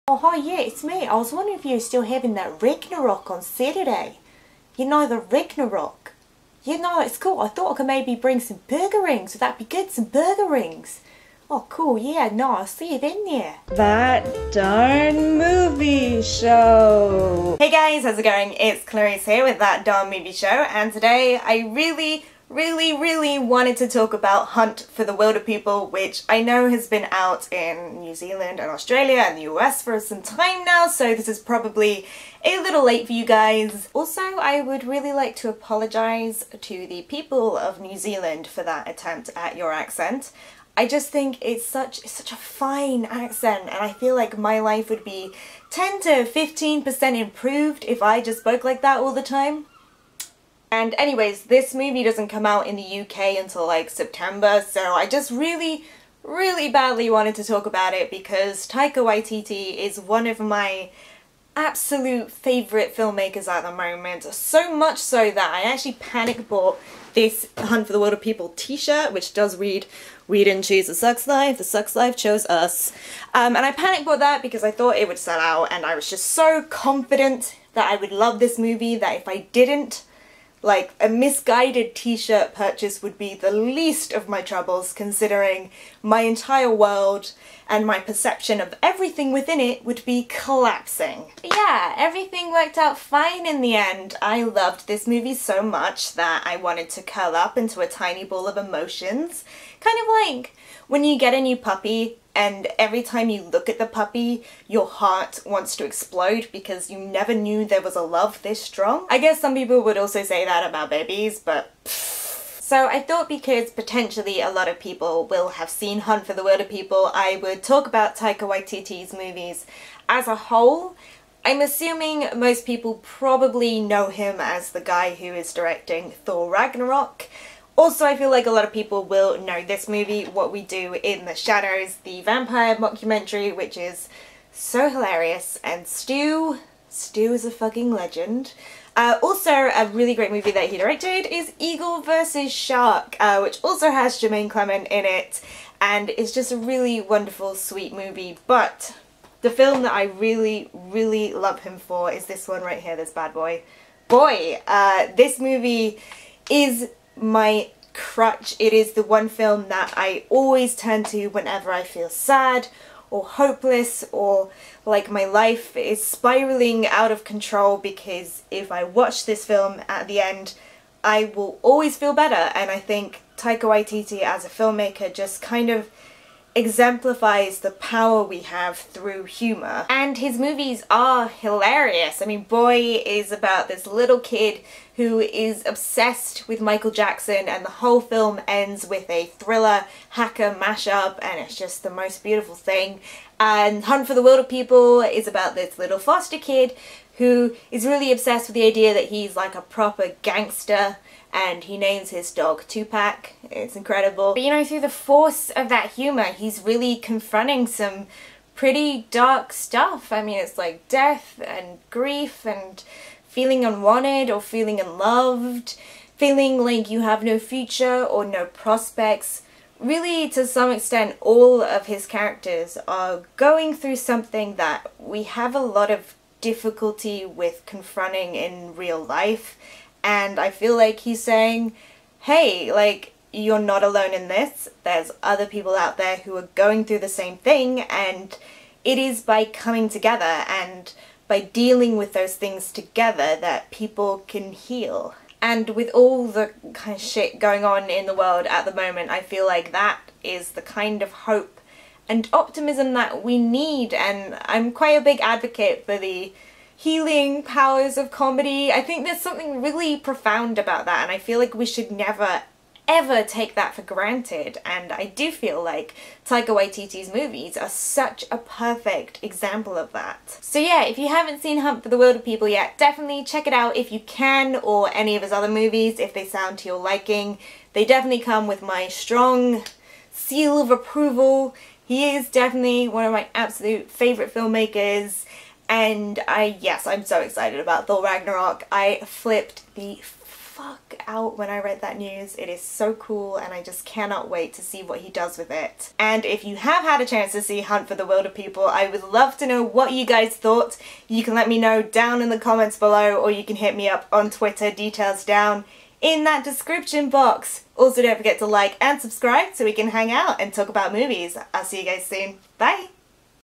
Oh, hi, yeah, it's me. I was wondering if you were still having that Ragnarok on Saturday. You know, the Ragnarok. You know, it's cool. I thought I could maybe bring some burger rings. Would that be good? Some burger rings. Oh, cool. Yeah, no, I'll see you then there. That darn movie show. Hey guys, how's it going? It's Clarice here with That Darn Movie Show, and today I really wanted to talk about Hunt for the Wilderpeople, which I know has been out in New Zealand and Australia and the US for some time now, so this is probably a little late for you guys. Also, I would really like to apologise to the people of New Zealand for that attempt at your accent. I just think it's such a fine accent, and I feel like my life would be 10 to 15% improved if I just spoke like that all the time. And anyways, this movie doesn't come out in the UK until like September, so I just really badly wanted to talk about it because Taika Waititi is one of my absolute favourite filmmakers at the moment. So much so that I actually panic bought this Hunt for the Wilderpeople t-shirt, which does read, "We didn't choose the Sucks Life, the Sucks Life chose us." And I panic bought that because I thought it would sell out, and I was just so confident that I would love this movie that if I didn't, like, a misguided t-shirt purchase would be the least of my troubles, considering my entire world and my perception of everything within it would be collapsing. But yeah, everything worked out fine in the end. I loved this movie so much that I wanted to curl up into a tiny ball of emotions. Kind of like when you get a new puppy and every time you look at the puppy, your heart wants to explode because you never knew there was a love this strong. I guess some people would also say that about babies, but pfft. So I thought because potentially a lot of people will have seen Hunt for the Wilderpeople, I would talk about Taika Waititi's movies as a whole. I'm assuming most people probably know him as the guy who is directing Thor Ragnarok. Also, I feel like a lot of people will know this movie, What We Do in the Shadows, the vampire mockumentary, which is so hilarious, and Stu is a fucking legend. Also, a really great movie that he directed is Eagle vs. Shark, which also has Jermaine Clement in it, and it's just a really wonderful, sweet movie. But the film that I really love him for is this one right here, this bad boy. This movie is my crutch. It is the one film that I always turn to whenever I feel sad or hopeless or like my life is spiraling out of control, because if I watch this film at the end I will always feel better, and I think Taika Waititi as a filmmaker just kind of exemplifies the power we have through humour. And his movies are hilarious. I mean, Boy is about this little kid who is obsessed with Michael Jackson, and the whole film ends with a thriller hacker mashup, and it's just the most beautiful thing. And Hunt for the Wilderpeople is about this little foster kid who is really obsessed with the idea that he's like a proper gangster, and he names his dog Tupac. It's incredible. But you know, through the force of that humour, he's really confronting some pretty dark stuff. I mean, it's like death and grief and feeling unwanted or feeling unloved, feeling like you have no future or no prospects. Really, to some extent, all of his characters are going through something that we have a lot of difficulty with confronting in real life. And I feel like he's saying, hey, like, you're not alone in this. There's other people out there who are going through the same thing, and it is by coming together and by dealing with those things together that people can heal. And with all the kind of shit going on in the world at the moment, I feel like that is the kind of hope and optimism that we need, and I'm quite a big advocate for the healing powers of comedy. I think there's something really profound about that, and I feel like we should never ever take that for granted, and I do feel like Taika Waititi's movies are such a perfect example of that. So yeah, if you haven't seen Hunt for the Wilderpeople yet, definitely check it out if you can, or any of his other movies if they sound to your liking. They definitely come with my strong seal of approval. He is definitely one of my absolute favourite filmmakers. And yes, I'm so excited about Thor Ragnarok. I flipped the fuck out when I read that news. It is so cool and I just cannot wait to see what he does with it. And if you have had a chance to see Hunt for the Wilderpeople, I would love to know what you guys thought. You can let me know down in the comments below, or you can hit me up on Twitter, details down in that description box. Also, don't forget to like and subscribe so we can hang out and talk about movies. I'll see you guys soon. Bye!